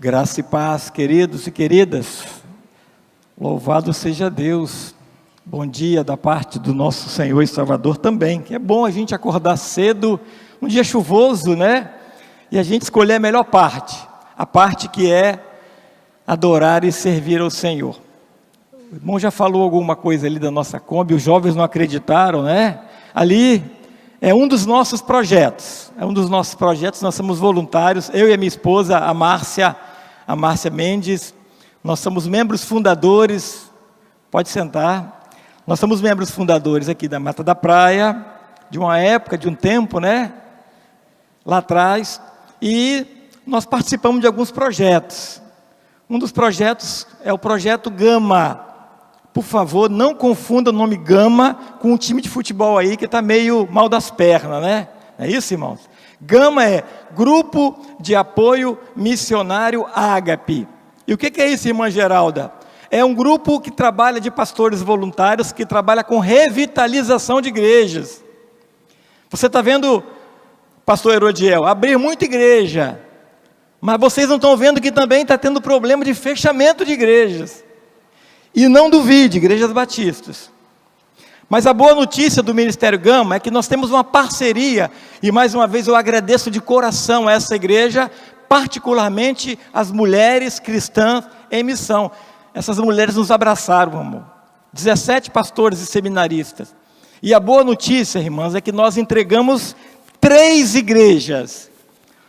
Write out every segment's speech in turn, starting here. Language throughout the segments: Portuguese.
Graça e paz, queridos e queridas, louvado seja Deus. Bom dia da parte do nosso Senhor e Salvador também, que é bom a gente acordar cedo, um dia chuvoso, né? E a gente escolher a melhor parte, a parte que é adorar e servir ao Senhor. O irmão já falou alguma coisa ali da nossa Kombi, os jovens não acreditaram, né? Ali é um dos nossos projetos, nós somos voluntários, eu e a minha esposa, a Márcia Mendes, nós somos membros fundadores, pode sentar, nós somos membros fundadores aqui da Mata da Praia, de uma época, de um tempo, né, lá atrás, e nós participamos de alguns projetos. Um dos projetos é o projeto Gama. Por favor, não confunda o nome Gama com um time de futebol aí que está meio mal das pernas, né? É isso, irmãos? Gama é Grupo de Apoio Missionário Ágape. E o que é isso, irmã Geralda? É um grupo que trabalha de pastores voluntários, que trabalha com revitalização de igrejas. Você está vendo, pastor Herodiel, abrir muita igreja, mas vocês não estão vendo que também está tendo problema de fechamento de igrejas. E não duvide, igrejas batistas. Mas a boa notícia do Ministério Gama é que nós temos uma parceria, e mais uma vez eu agradeço de coração a essa igreja, particularmente as mulheres cristãs em missão. Essas mulheres nos abraçaram, amor. 17 pastores e seminaristas. E a boa notícia, irmãs, é que nós entregamos 3 igrejas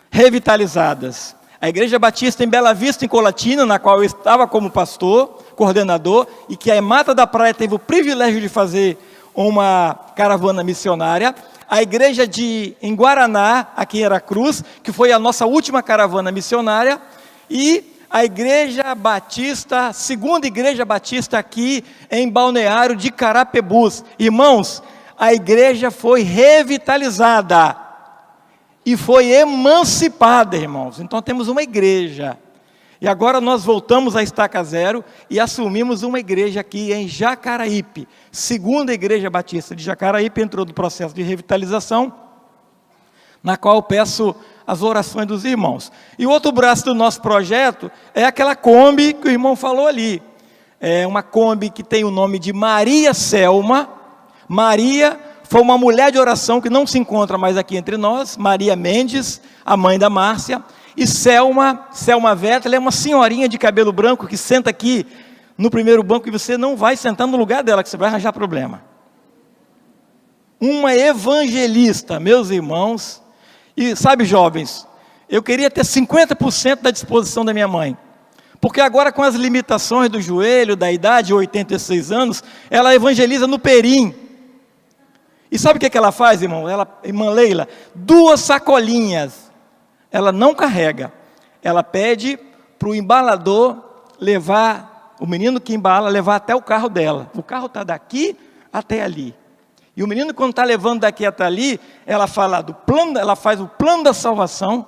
revitalizadas. A Igreja Batista em Bela Vista, em Colatina, na qual eu estava como pastor, coordenador, e que a Mata da Praia teve o privilégio de fazer uma caravana missionária. A igreja em Guaraná, aqui em Aracruz, que foi a nossa última caravana missionária. E a Igreja Batista, segunda Igreja Batista aqui em Balneário de Carapebus. Irmãos, a igreja foi revitalizada e foi emancipada, irmãos. Então temos uma igreja. E agora nós voltamos à Estaca Zero e assumimos uma igreja aqui em Jacaraípe. Segunda Igreja Batista de Jacaraípe entrou no processo de revitalização, na qual eu peço as orações dos irmãos. E o outro braço do nosso projeto é aquela Kombi que o irmão falou ali. É uma Kombi que tem o nome de Maria Selma. Maria foi uma mulher de oração que não se encontra mais aqui entre nós, Maria Mendes, a mãe da Márcia. E Selma Vettel é uma senhorinha de cabelo branco que senta aqui no primeiro banco e você não vai sentar no lugar dela, que você vai arranjar problema. Uma evangelista, meus irmãos. E sabe, jovens, eu queria ter 50% da disposição da minha mãe. Porque agora, com as limitações do joelho, da idade, 86 anos, ela evangeliza no Perim. E sabe o que ela faz, irmão? Irmã Leila, 2 sacolinhas. Ela não carrega, ela pede para o embalador levar, o menino que embala, levar até o carro dela. O carro está daqui até ali. E o menino, quando está levando daqui até ali, ela fala do plano, ela faz o plano da salvação.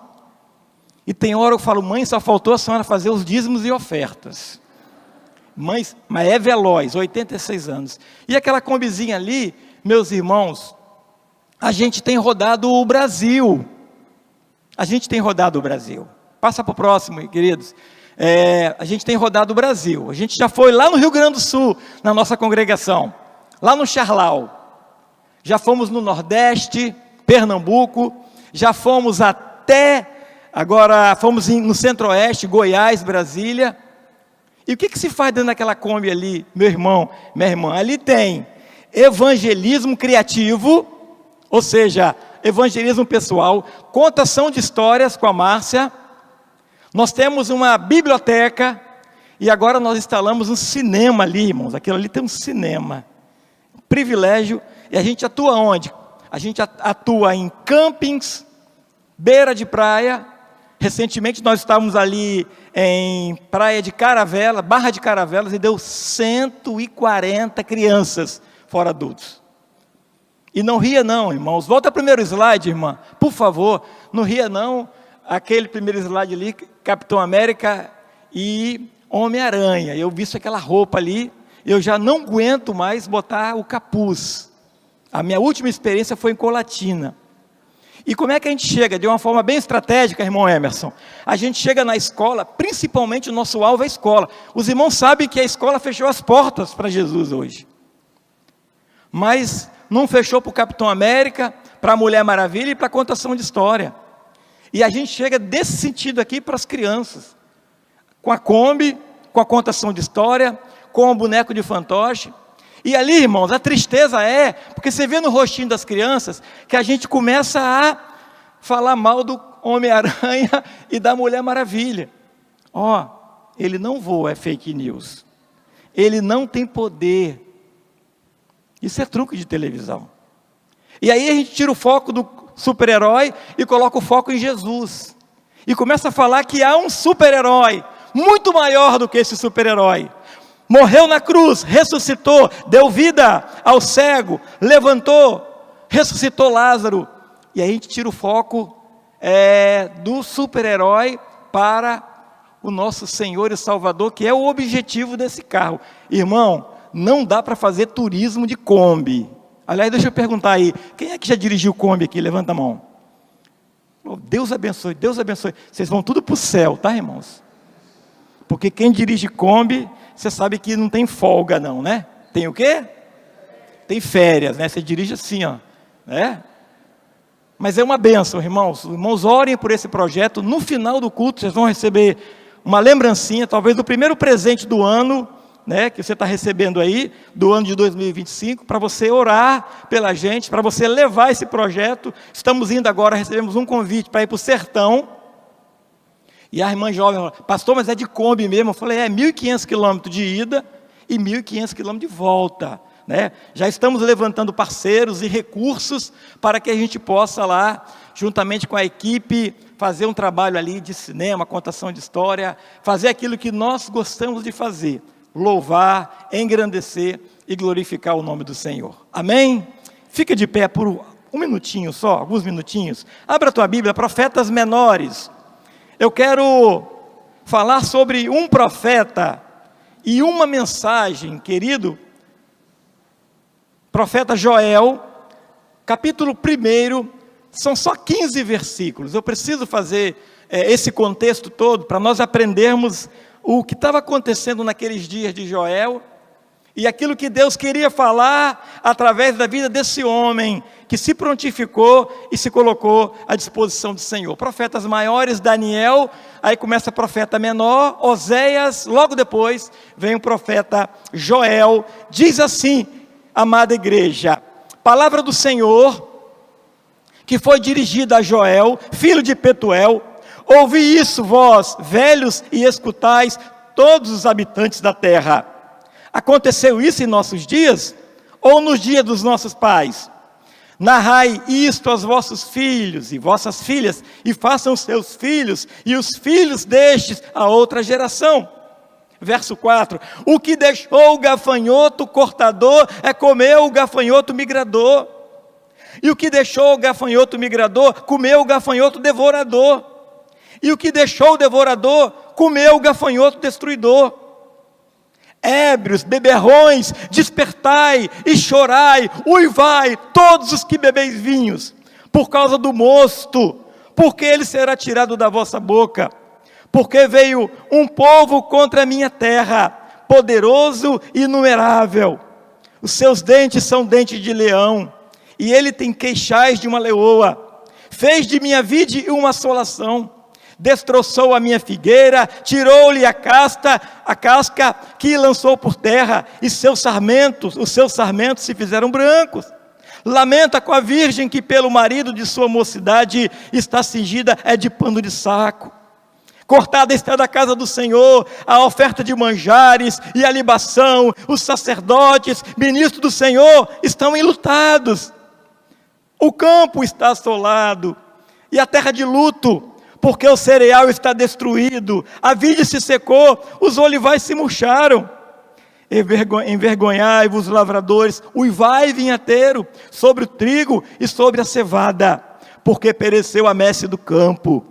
E tem hora eu falo, mãe, só faltou a senhora fazer os dízimos e ofertas. Mãe, mas é veloz, 86 anos. E aquela combizinha ali, meus irmãos, a gente tem rodado o Brasil. A gente tem rodado o Brasil. Passa para o próximo, queridos. A gente tem rodado o Brasil. A gente já foi lá no Rio Grande do Sul, na nossa congregação. Lá no Charlau. Já fomos no Nordeste, Pernambuco. Já fomos agora fomos no Centro-Oeste, Goiás, Brasília. E o que se faz dentro daquela Kombi ali, meu irmão, minha irmã? Ali tem evangelismo criativo, ou seja, evangelismo pessoal, contação de histórias com a Márcia. Nós temos uma biblioteca e agora nós instalamos um cinema ali, irmãos. Aquilo ali tem um cinema. Privilégio. E a gente atua onde? A gente atua em campings, beira de praia. Recentemente nós estávamos ali em Praia de Caravela, Barra de Caravelas, e deu 140 crianças, fora adultos. E não ria não, irmãos. Volta ao primeiro slide, irmã. Por favor, não ria não. Aquele primeiro slide ali, Capitão América e Homem-Aranha. Eu vi aquela roupa ali, eu já não aguento mais botar o capuz. A minha última experiência foi em Colatina. E como é que a gente chega? De uma forma bem estratégica, irmão Emerson. A gente chega na escola, principalmente o nosso alvo é a escola. Os irmãos sabem que a escola fechou as portas para Jesus hoje. Mas não fechou para o Capitão América, para a Mulher Maravilha e para a contação de história. E a gente chega desse sentido aqui para as crianças. Com a Kombi, com a contação de história, com o boneco de fantoche. E ali, irmãos, a tristeza é, porque você vê no rostinho das crianças, que a gente começa a falar mal do Homem-Aranha e da Mulher Maravilha. Ó, ele não voa, é fake news. Ele não tem poder. Isso é truque de televisão. E aí a gente tira o foco do super-herói e coloca o foco em Jesus. E começa a falar que há um super-herói, muito maior do que esse super-herói. Morreu na cruz, ressuscitou, deu vida ao cego, levantou, ressuscitou Lázaro. E aí a gente tira o foco do super-herói para o nosso Senhor e Salvador, que é o objetivo desse carro. Irmão, não dá para fazer turismo de Kombi. Aliás, deixa eu perguntar aí, quem é que já dirigiu Kombi aqui? Levanta a mão. Oh, Deus abençoe, Deus abençoe. Vocês vão tudo para o céu, tá, irmãos? Porque quem dirige Kombi, você sabe que não tem folga não, né? Tem o quê? Tem férias, né? Você dirige assim, ó, né? Mas é uma bênção, irmãos. Irmãos, orem por esse projeto. No final do culto, vocês vão receber uma lembrancinha, talvez do primeiro presente do ano, né, que você está recebendo aí, do ano de 2025, para você orar pela gente, para você levar esse projeto. Estamos indo agora, recebemos um convite para ir para o sertão. E a irmã jovem falou, pastor, mas é de Kombi mesmo? Eu falei, 1.500 quilômetros de ida e 1.500 quilômetros de volta. Né? Já estamos levantando parceiros e recursos para que a gente possa lá, juntamente com a equipe, fazer um trabalho ali de cinema, contação de história, fazer aquilo que nós gostamos de fazer, louvar, engrandecer e glorificar o nome do Senhor. Amém? Fica de pé por um minutinho só, alguns minutinhos. Abra a tua Bíblia, Profetas Menores. Eu quero falar sobre um profeta e uma mensagem, querido. Profeta Joel, capítulo 1, são só 15 versículos. Eu preciso fazer esse contexto todo para nós aprendermos o que estava acontecendo naqueles dias de Joel e aquilo que Deus queria falar através da vida desse homem que se prontificou e se colocou à disposição do Senhor. Profetas maiores, Daniel, aí começa o profeta menor, Oséias, logo depois vem o profeta Joel. Diz assim, amada igreja, palavra do Senhor, que foi dirigida a Joel, filho de Petuel. Ouvi isso, vós, velhos, e escutais, todos os habitantes da terra. Aconteceu isso em nossos dias? Ou nos dias dos nossos pais? Narrai isto aos vossos filhos e vossas filhas, e façam seus filhos, e os filhos destes a outra geração. Verso 4, o que deixou o gafanhoto cortador é comer o gafanhoto migrador. E o que deixou o gafanhoto migrador, comeu o gafanhoto devorador. E o que deixou o devorador, comeu o gafanhoto destruidor. Ébrios, beberrões, despertai e chorai, uivai, todos os que bebeis vinhos, por causa do mosto, porque ele será tirado da vossa boca. Porque veio um povo contra a minha terra, poderoso e inumerável. Os seus dentes são dentes de leão, e ele tem queixais de uma leoa. Fez de minha vide uma assolação, destroçou a minha figueira, tirou-lhe a casca que lançou por terra, e os seus sarmentos se fizeram brancos. Lamenta com a virgem que pelo marido de sua mocidade está cingida de pano de saco. Cortada está da casa do Senhor a oferta de manjares e a libação. Os sacerdotes, ministros do Senhor, estão enlutados. O campo está assolado e a terra de luto, porque o cereal está destruído, a vide se secou, os olivais se murcharam. Envergonhai-vos, lavradores, uivai, vinhateiro, sobre o trigo e sobre a cevada, porque pereceu a messe do campo.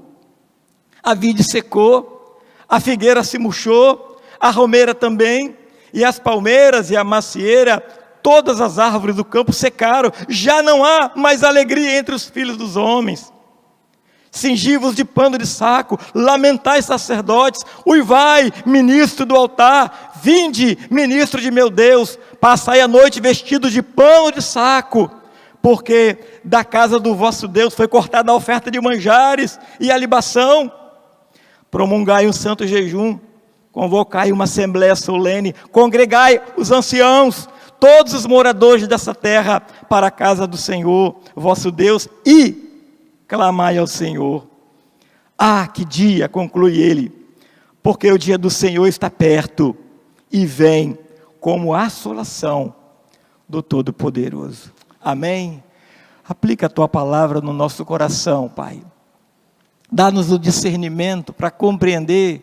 A vide secou, a figueira se murchou, a romeira também, e as palmeiras e a macieira, todas as árvores do campo secaram, já não há mais alegria entre os filhos dos homens. Cingi-vos de pano de saco, lamentai sacerdotes, uivai, ministro do altar, vinde, ministro de meu Deus, passai a noite vestidos de pano de saco, porque da casa do vosso Deus foi cortada a oferta de manjares e a libação. Promulgai um santo jejum, convocai uma assembléia solene, congregai os anciãos, todos os moradores dessa terra, para a casa do Senhor, vosso Deus, e clamai ao Senhor. Ah, que dia, conclui ele, porque o dia do Senhor está perto, e vem como assolação do Todo-Poderoso. Amém? Aplica a tua palavra no nosso coração, Pai. Dá-nos o discernimento para compreender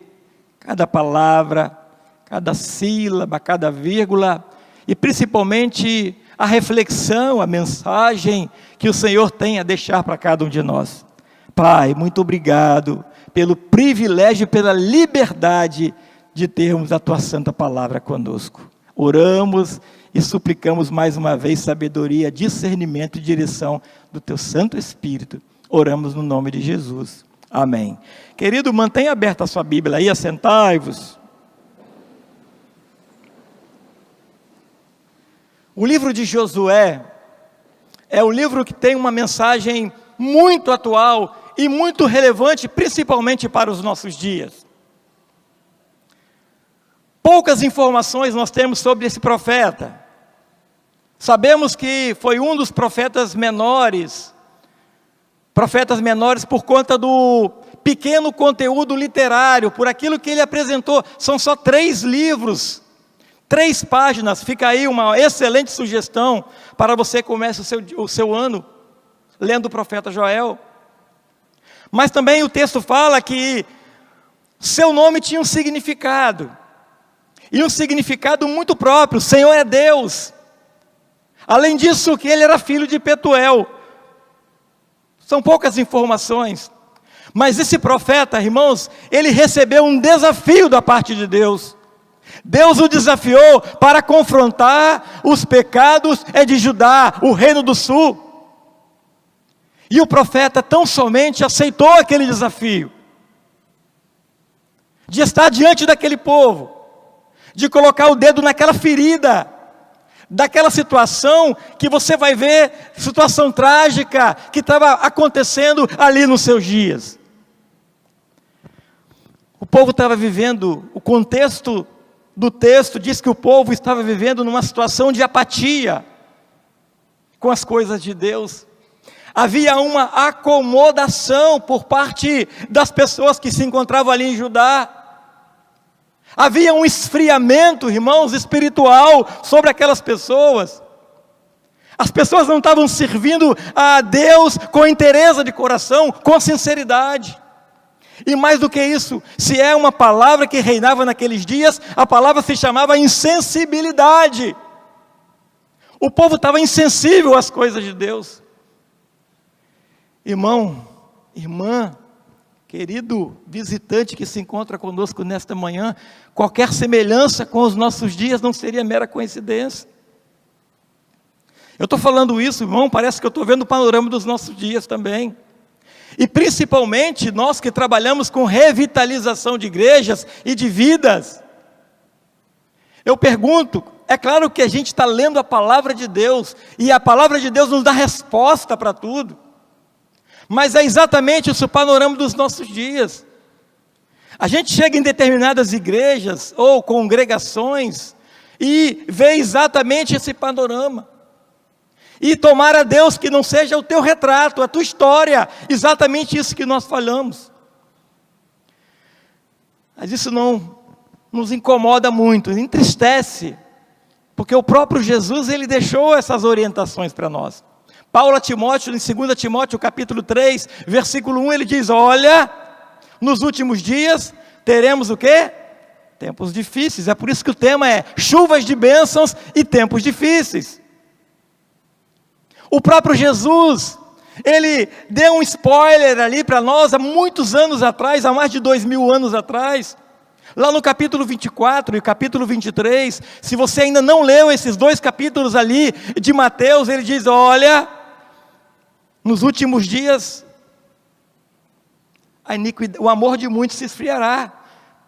cada palavra, cada sílaba, cada vírgula, e principalmente a reflexão, a mensagem que o Senhor tem a deixar para cada um de nós. Pai, muito obrigado pelo privilégio e pela liberdade de termos a tua santa palavra conosco. Oramos e suplicamos mais uma vez sabedoria, discernimento e direção do teu Santo Espírito. Oramos no nome de Jesus. Amém. Querido, mantenha aberta a sua Bíblia aí, assentai-vos. O livro de Josué é o livro que tem uma mensagem muito atual e muito relevante, principalmente para os nossos dias. Poucas informações nós temos sobre esse profeta. Sabemos que foi um dos profetas menores por conta do pequeno conteúdo literário, por aquilo que ele apresentou. São só 3 livros, 3 páginas. Fica aí uma excelente sugestão para você começar o seu ano lendo o profeta Joel. Mas também o texto fala que seu nome tinha um significado, e um significado muito próprio: o Senhor é Deus. Além disso, que ele era filho de Petuel. São poucas informações, mas esse profeta, irmãos, ele recebeu um desafio da parte de Deus. Deus o desafiou para confrontar os pecados de Judá, o reino do sul. E o profeta tão somente aceitou aquele desafio, de estar diante daquele povo, de colocar o dedo naquela ferida, daquela situação que você vai ver, situação trágica, que estava acontecendo ali nos seus dias. O povo estava vivendo, o contexto do texto diz que o povo estava vivendo numa situação de apatia com as coisas de Deus. Havia uma acomodação por parte das pessoas que se encontravam ali em Judá. Havia um esfriamento, irmãos, espiritual sobre aquelas pessoas. As pessoas não estavam servindo a Deus com inteireza de coração, com sinceridade. E mais do que isso, se é uma palavra que reinava naqueles dias, a palavra se chamava insensibilidade. O povo estava insensível às coisas de Deus. Irmão, irmã, querido visitante que se encontra conosco nesta manhã, qualquer semelhança com os nossos dias não seria mera coincidência. Eu estou falando isso, irmão, parece que eu estou vendo o panorama dos nossos dias também. E principalmente nós que trabalhamos com revitalização de igrejas e de vidas. Eu pergunto, é claro que a gente está lendo a palavra de Deus, e a palavra de Deus nos dá resposta para tudo. Mas é exatamente esse o panorama dos nossos dias. A gente chega em determinadas igrejas ou congregações e vê exatamente esse panorama. E tomara a Deus que não seja o teu retrato, a tua história, exatamente isso que nós falamos. Mas isso não nos incomoda muito, entristece, porque o próprio Jesus, ele deixou essas orientações para nós. Paulo a Timóteo, em 2 Timóteo capítulo 3, versículo 1, ele diz: olha, nos últimos dias teremos o quê? Tempos difíceis. É por isso que o tema é chuvas de bênçãos e tempos difíceis. O próprio Jesus, ele deu um spoiler ali para nós há muitos anos atrás, há mais de 2000 anos atrás, Lá no capítulo 24 e capítulo 23, se você ainda não leu esses 2 capítulos ali de Mateus, ele diz: olha, nos últimos dias, o amor de muitos se esfriará,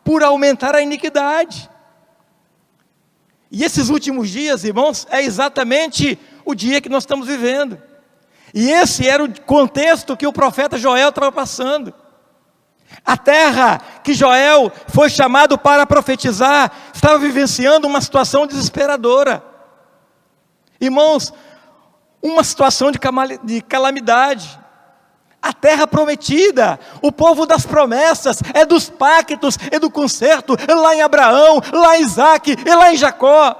por aumentar a iniquidade. E esses últimos dias, irmãos, é exatamente o dia que nós estamos vivendo. E esse era o contexto que o profeta Joel estava passando. A terra que Joel foi chamado para profetizar estava vivenciando uma situação desesperadora. Irmãos, uma situação de calamidade. A terra prometida, o povo das promessas, é dos pactos, é do concerto, é lá em Abraão, lá em Isaac, é lá em Jacó.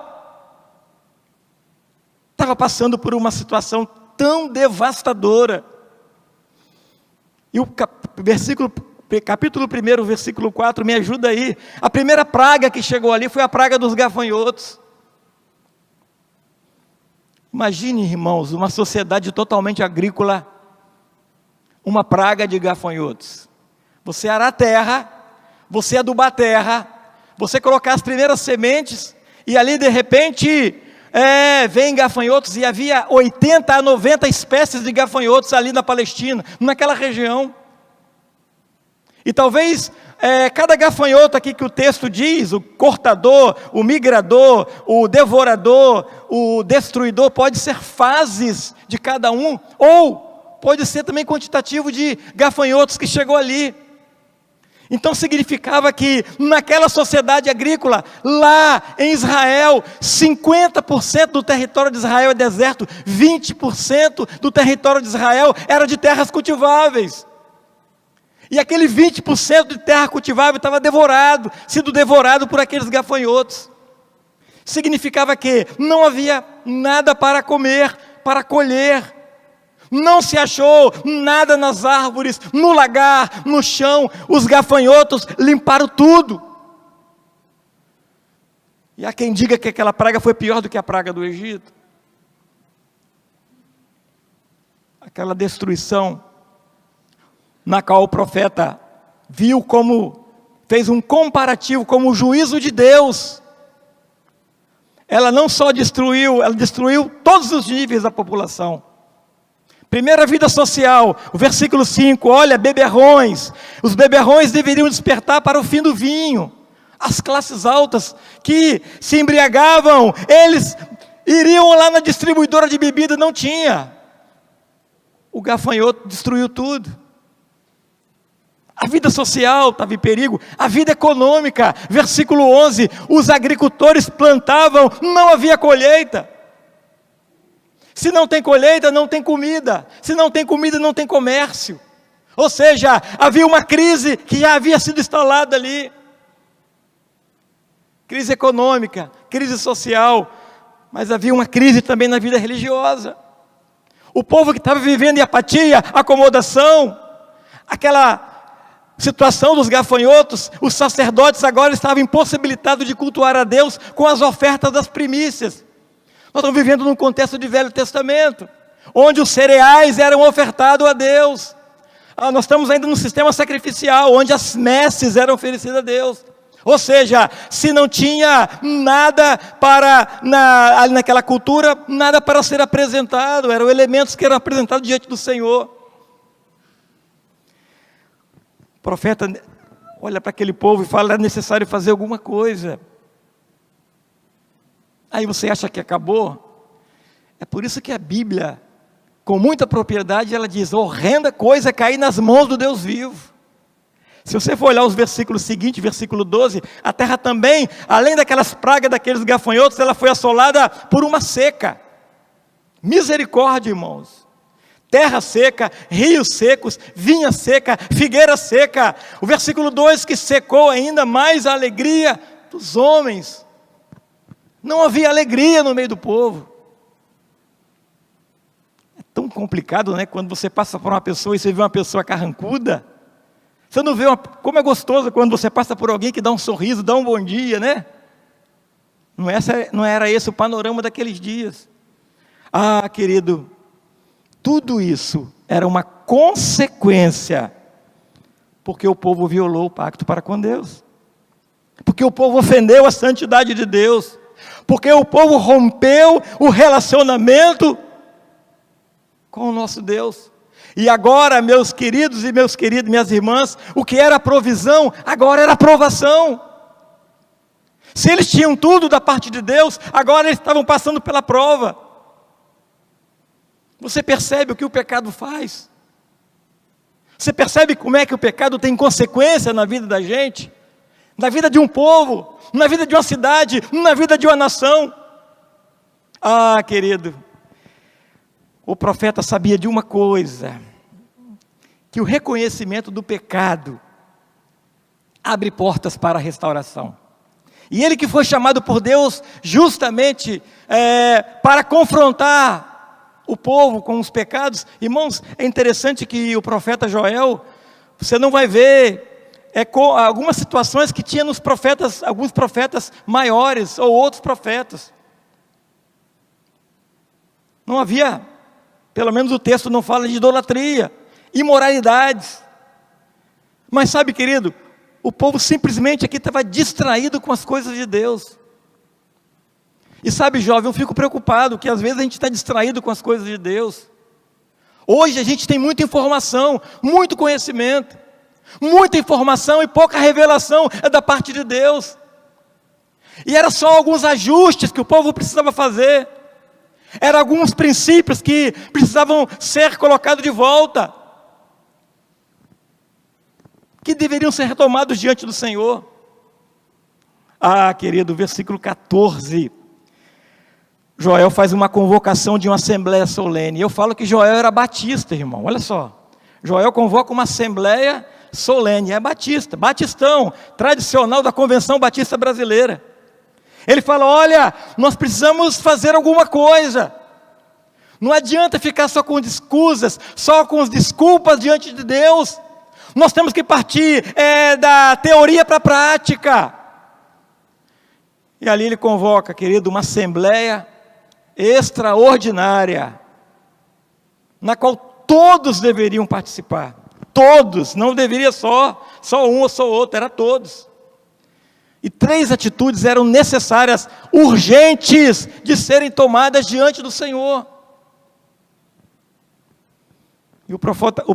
Estava passando por uma situação tão devastadora. E o capítulo 1, versículo 4, me ajuda aí. A primeira praga que chegou ali foi a praga dos gafanhotos. Imagine, irmãos, uma sociedade totalmente agrícola, uma praga de gafanhotos. Você arar a terra, você adubar a terra, você colocar as primeiras sementes, e ali de repente, vem gafanhotos, e havia 80 a 90 espécies de gafanhotos ali na Palestina, naquela região. E talvez cada gafanhoto aqui que o texto diz, o cortador, o migrador, o devorador, o destruidor, pode ser fases de cada um, ou pode ser também quantitativo de gafanhotos que chegou ali. Então significava que naquela sociedade agrícola, lá em Israel, 50% do território de Israel é deserto, 20% do território de Israel era de terras cultiváveis. E aquele 20% de terra cultivável estava sido devorado por aqueles gafanhotos. Significava que não havia nada para comer, para colher. Não se achou nada nas árvores, no lagar, no chão. Os gafanhotos limparam tudo. E há quem diga que aquela praga foi pior do que a praga do Egito. Aquela destruição na qual o profeta viu fez um comparativo como o juízo de Deus. Ela não só destruiu, ela destruiu todos os níveis da população. Primeira vida social, o versículo 5, olha, beberrões. Os beberrões deveriam despertar para o fim do vinho. As classes altas que se embriagavam, eles iriam lá na distribuidora de bebida, não tinha. O gafanhoto destruiu tudo. A vida social estava em perigo, a vida econômica, versículo 11, os agricultores plantavam, não havia colheita. Se não tem colheita, não tem comida. Se não tem comida, não tem comércio. Ou seja, havia uma crise que já havia sido instalada ali. Crise econômica, crise social, mas havia uma crise também na vida religiosa. O povo que estava vivendo em apatia, acomodação, aquela situação dos gafanhotos, os sacerdotes agora estavam impossibilitados de cultuar a Deus com as ofertas das primícias. Nós estamos vivendo num contexto de Velho Testamento, onde os cereais eram ofertados a Deus. Nós estamos ainda no sistema sacrificial, onde as messes eram oferecidas a Deus. Ou seja, se não tinha nada ali naquela cultura, nada para ser apresentado, eram elementos que eram apresentados diante do Senhor. O profeta olha para aquele povo e fala: é necessário fazer alguma coisa. Aí você acha que acabou? É por isso que a Bíblia, com muita propriedade, ela diz: horrenda coisa é cair nas mãos do Deus vivo. Se você for olhar os versículos seguintes, versículo 12, a terra também, além daquelas pragas daqueles gafanhotos, ela foi assolada por uma seca. Misericórdia, irmãos. Terra seca, rios secos, vinha seca, figueira seca. O versículo 2, que secou ainda mais a alegria dos homens. Não havia alegria no meio do povo. É tão complicado, né? Quando você passa por uma pessoa e você vê uma pessoa carrancuda. Você não vê como é gostoso quando você passa por alguém que dá um sorriso, dá um bom dia, né? Não era esse o panorama daqueles dias. Ah, querido, tudo isso era uma consequência, porque o povo violou o pacto para com Deus. porque o povo ofendeu a santidade de Deus, porque o povo rompeu o relacionamento com o nosso Deus. E agora, meus queridos e minhas irmãs, o que era provisão, agora era provação. Se eles tinham tudo da parte de Deus, agora eles estavam passando pela prova. Você percebe o que o pecado faz? Você percebe como é que o pecado tem consequência na vida da gente? Na vida de um povo, na vida de uma cidade, na vida de uma nação. Ah, querido, o profeta sabia de uma coisa, que o reconhecimento do pecado abre portas para a restauração. E ele que foi chamado por Deus justamente para confrontar o povo com os pecados. Irmãos, é interessante que o profeta Joel, você não vai ver com algumas situações que tinha nos profetas, alguns profetas maiores ou outros profetas. Não havia, pelo menos o texto não fala de idolatria, imoralidades. Mas sabe, querido, o povo simplesmente aqui estava distraído com as coisas de Deus. E sabe, jovem, eu fico preocupado que às vezes a gente está distraído com as coisas de Deus. Hoje a gente tem muita informação, muito conhecimento, muita informação e pouca revelação da parte de Deus. E era só alguns ajustes que o povo precisava fazer. Eram alguns princípios que precisavam ser colocados de volta, que deveriam ser retomados diante do Senhor. Ah, querido, versículo 14. Joel faz uma convocação de uma assembleia solene. Eu falo que Joel era batista, irmão, olha só. Joel convoca uma assembleia solene, é batista, batistão, tradicional da Convenção Batista Brasileira. Ele fala, olha, nós precisamos fazer alguma coisa. Não adianta ficar só com escusas, só com as desculpas diante de Deus. Nós temos que partir da teoria para a prática. E ali ele convoca, querido, uma assembleia extraordinária, na qual todos deveriam participar. Todos, não deveria só um ou só outro, era todos. E 3 atitudes eram necessárias, urgentes, de serem tomadas diante do Senhor. E o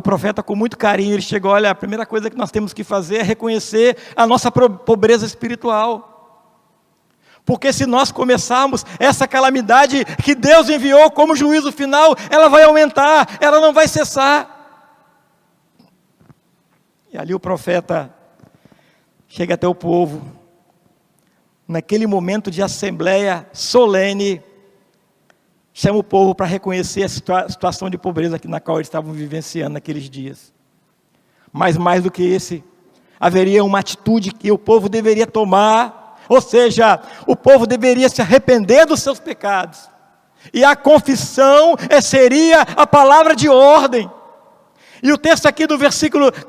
profeta com muito carinho, ele chegou, olha, a primeira coisa que nós temos que fazer é reconhecer a nossa pobreza espiritual. Porque se nós começarmos essa calamidade que Deus enviou como juízo final, ela vai aumentar, ela não vai cessar. E ali o profeta chega até o povo, naquele momento de assembleia solene, chama o povo para reconhecer a situação de pobreza na qual eles estavam vivenciando naqueles dias. Mas mais do que esse, haveria uma atitude que o povo deveria tomar, ou seja, o povo deveria se arrepender dos seus pecados. E a confissão seria a palavra de ordem. E o texto aqui do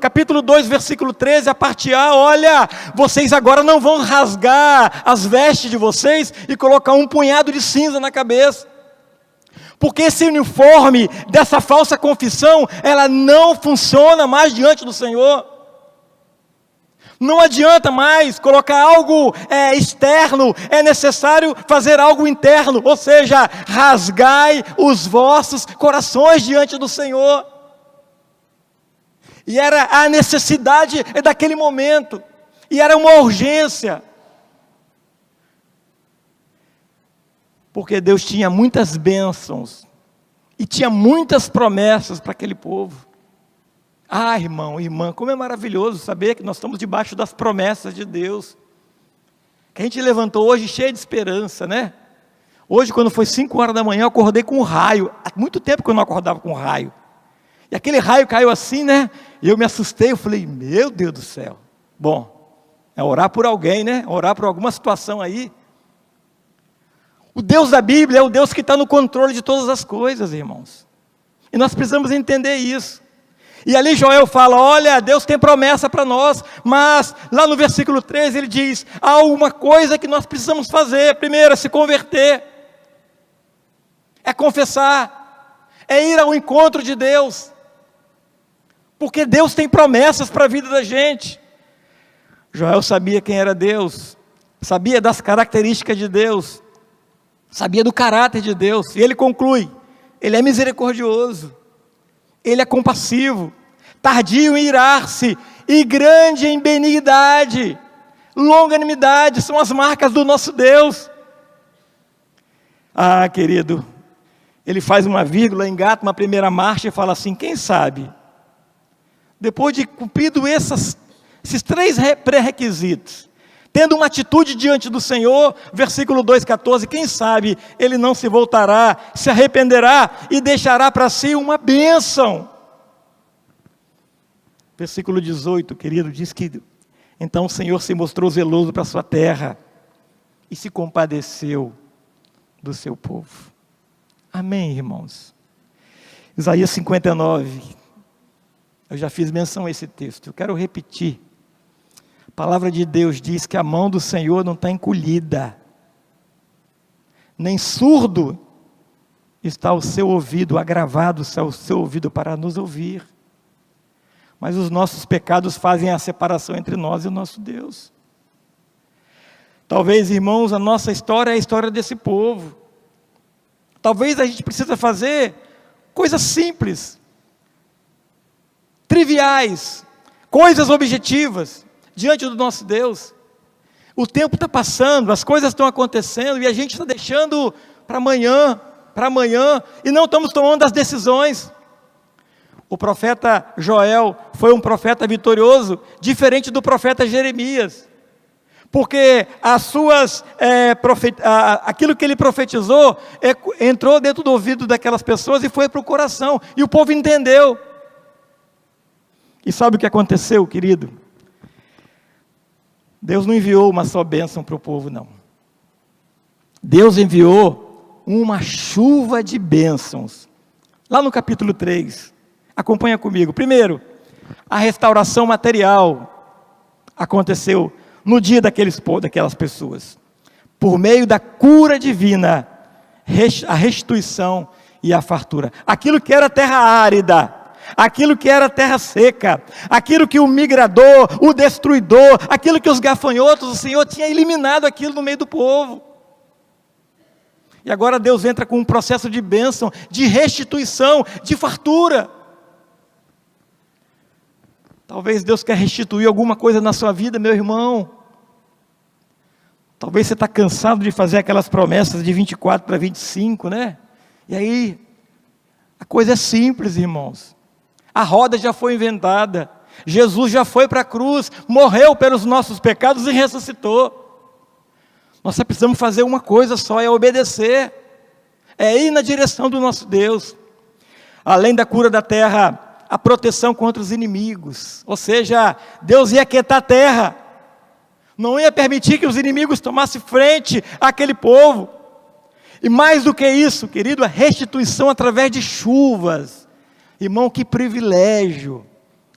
capítulo 2, versículo 13, a parte A, olha, vocês agora não vão rasgar as vestes de vocês e colocar um punhado de cinza na cabeça. Porque esse uniforme dessa falsa confissão, ela não funciona mais diante do Senhor. Não adianta mais colocar algo externo, é necessário fazer algo interno, ou seja, rasgai os vossos corações diante do Senhor. E era a necessidade daquele momento, e era uma urgência. Porque Deus tinha muitas bênçãos, e tinha muitas promessas para aquele povo. Ah, irmão, irmã, como é maravilhoso saber que nós estamos debaixo das promessas de Deus. Que a gente levantou hoje cheio de esperança, né? Hoje, quando foi 5 horas da manhã, eu acordei com um raio. Há muito tempo que eu não acordava com um raio. E aquele raio caiu assim, né? E eu me assustei, eu falei, meu Deus do céu. Bom, é orar por alguém, né? Orar por alguma situação aí. O Deus da Bíblia é o Deus que está no controle de todas as coisas, irmãos. E nós precisamos entender isso. E ali Joel fala, olha, Deus tem promessa para nós, mas lá no versículo 13 ele diz, há uma coisa que nós precisamos fazer. Primeiro é se converter, é confessar, é ir ao encontro de Deus, porque Deus tem promessas para a vida da gente. Joel sabia quem era Deus, sabia das características de Deus, sabia do caráter de Deus. E ele conclui: ele é misericordioso, ele é compassivo, tardio em irar-se e grande em benignidade, longanimidade, são as marcas do nosso Deus. Ah, querido, ele faz uma vírgula, engata uma primeira marcha e fala assim: quem sabe, depois de cumprido esses 3 pré-requisitos, tendo uma atitude diante do Senhor, versículo 2,14, quem sabe ele não se voltará, se arrependerá e deixará para si uma bênção. Versículo 18, querido, diz que então o Senhor se mostrou zeloso para a sua terra e se compadeceu do seu povo. Amém, irmãos? Isaías 59, eu já fiz menção a esse texto, eu quero repetir. A palavra de Deus diz que a mão do Senhor não está encolhida, nem surdo está o seu ouvido, agravado está o seu ouvido para nos ouvir. Mas os nossos pecados fazem a separação entre nós e o nosso Deus. Talvez, irmãos, a nossa história é a história desse povo. Talvez a gente precisa fazer coisas simples, triviais, coisas objetivas, diante do nosso Deus. O tempo está passando, as coisas estão acontecendo, e a gente está deixando para amanhã, e não estamos tomando as decisões. O profeta Joel foi um profeta vitorioso, diferente do profeta Jeremias, porque aquilo que ele profetizou entrou dentro do ouvido daquelas pessoas e foi para o coração, e o povo entendeu. E sabe o que aconteceu, querido? Deus não enviou uma só bênção para o povo, não. Deus enviou uma chuva de bênçãos. Lá no capítulo 3, acompanha comigo. Primeiro, a restauração material aconteceu no dia daquelas pessoas. Por meio da cura divina, a restituição e a fartura. Aquilo que era terra árida, aquilo que era terra seca, aquilo que o migrador, o destruidor, aquilo que os gafanhotos, o Senhor tinha eliminado aquilo no meio do povo. E agora Deus entra com um processo de bênção, de restituição, de fartura. Talvez Deus quer restituir alguma coisa na sua vida, meu irmão. Talvez você está cansado de fazer aquelas promessas de 24 para 25, né? E aí, a coisa é simples, irmãos. A roda já foi inventada. Jesus já foi para a cruz, morreu pelos nossos pecados e ressuscitou. Nós só precisamos fazer uma coisa só, é obedecer. É ir na direção do nosso Deus. Além da cura da terra, a proteção contra os inimigos. Ou seja, Deus ia aquietar a terra. Não ia permitir que os inimigos tomassem frente àquele povo. E mais do que isso, querido, a restituição através de chuvas. Irmão, que privilégio.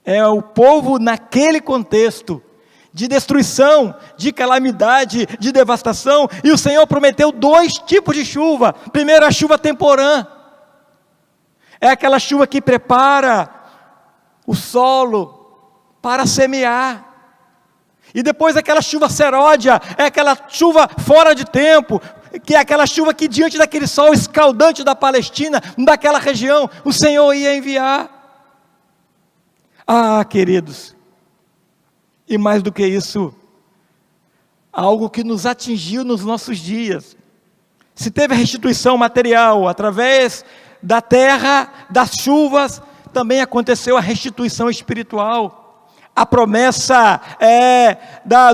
É o povo naquele contexto de destruição, de calamidade, de devastação. E o Senhor prometeu 2 tipos de chuva. Primeiro, a chuva temporã. É aquela chuva que prepara o solo para semear. E depois aquela chuva seródia, é aquela chuva fora de tempo, que é aquela chuva que diante daquele sol escaldante da Palestina, daquela região, o Senhor ia enviar. Ah, queridos, e mais do que isso, algo que nos atingiu nos nossos dias. Se teve a restituição material através da terra, das chuvas, também aconteceu a restituição espiritual. A promessa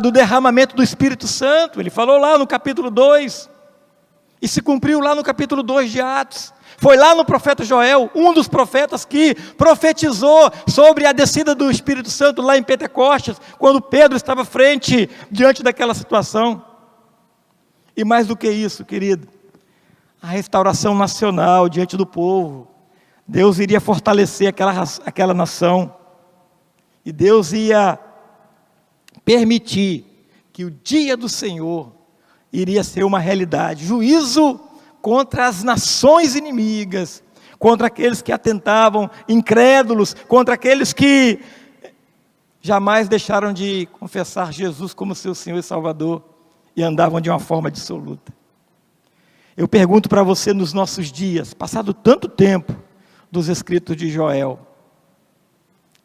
do derramamento do Espírito Santo, ele falou lá no capítulo 2, e se cumpriu lá no capítulo 2 de Atos. Foi lá no profeta Joel, um dos profetas que profetizou sobre a descida do Espírito Santo lá em Pentecostes, quando Pedro estava diante daquela situação. E mais do que isso, querido, a restauração nacional diante do povo. Deus iria fortalecer aquela nação. E Deus ia permitir que o dia do Senhor iria ser uma realidade. Juízo contra as nações inimigas, contra aqueles que atentavam, incrédulos, contra aqueles que jamais deixaram de confessar Jesus como seu Senhor e Salvador. e andavam de uma forma dissoluta. Eu pergunto para você nos nossos dias, passado tanto tempo dos escritos de Joel,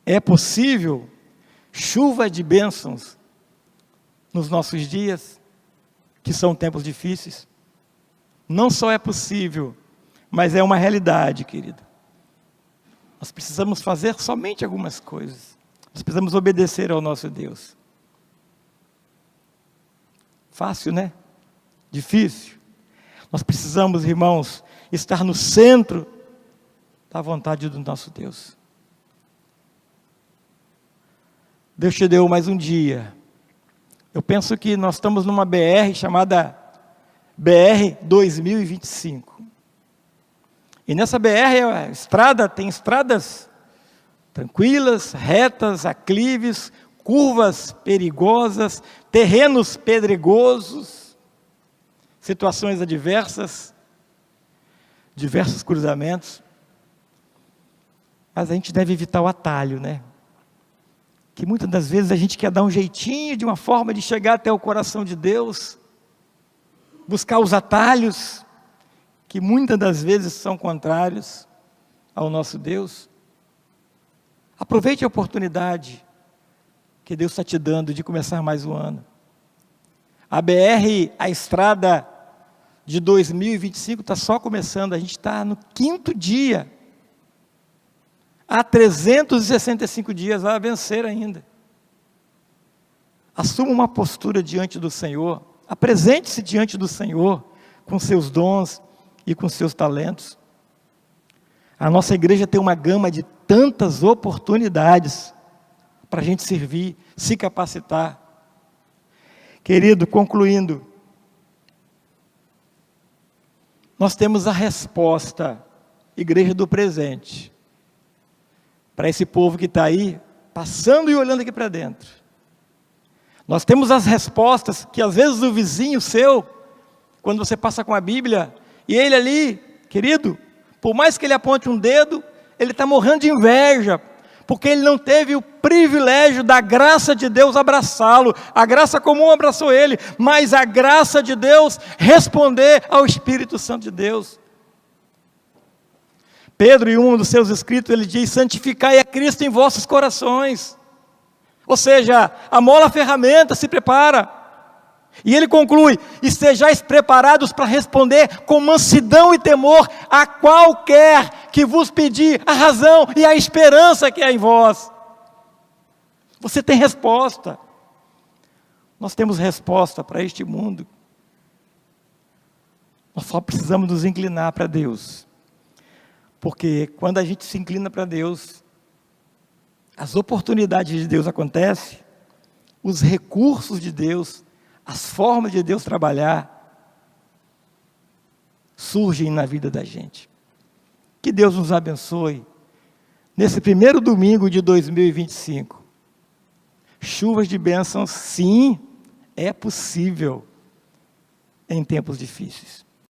é possível chuva de bênçãos nos nossos dias, que são tempos difíceis? Não só é possível, mas é uma realidade, querido. Nós precisamos fazer somente algumas coisas. Nós precisamos obedecer ao nosso Deus. Fácil, né? Difícil. Nós precisamos, irmãos, estar no centro da vontade do nosso Deus. Deus te deu mais um dia. Eu penso que nós estamos numa BR chamada BR 2025. E nessa BR, a estrada tem estradas tranquilas, retas, aclives, curvas perigosas, terrenos pedregosos, situações adversas, diversos cruzamentos. Mas a gente deve evitar o atalho, né? Que muitas das vezes a gente quer dar um jeitinho, de uma forma de chegar até o coração de Deus, buscar os atalhos, que muitas das vezes são contrários ao nosso Deus. Aproveite a oportunidade que Deus está te dando de começar mais um ano. A BR, a estrada de 2025 está só começando, a gente está no 5º dia. Há 365 dias a vencer ainda. Assuma uma postura diante do Senhor, apresente-se diante do Senhor, com seus dons e com seus talentos. A nossa igreja tem uma gama de tantas oportunidades para a gente servir, se capacitar. Querido, concluindo, nós temos a resposta, igreja do presente, para esse povo que está aí, passando e olhando aqui para dentro. Nós temos as respostas que às vezes o vizinho seu, quando você passa com a Bíblia, e ele ali, querido, por mais que ele aponte um dedo, ele está morrendo de inveja, porque ele não teve o privilégio da graça de Deus abraçá-lo. A graça comum abraçou ele, mas a graça de Deus responder ao Espírito Santo de Deus. Pedro, em um dos seus escritos, ele diz: santificai a Cristo em vossos corações. Ou seja, amola a ferramenta, se prepara. E ele conclui: estejais preparados para responder com mansidão e temor a qualquer que vos pedir a razão e a esperança que há em vós. Você tem resposta. Nós temos resposta para este mundo. Nós só precisamos nos inclinar para Deus. Porque quando a gente se inclina para Deus, as oportunidades de Deus acontecem, os recursos de Deus, as formas de Deus trabalhar, surgem na vida da gente. Que Deus nos abençoe, nesse primeiro domingo de 2025. Chuvas de bênçãos, sim, é possível, em tempos difíceis.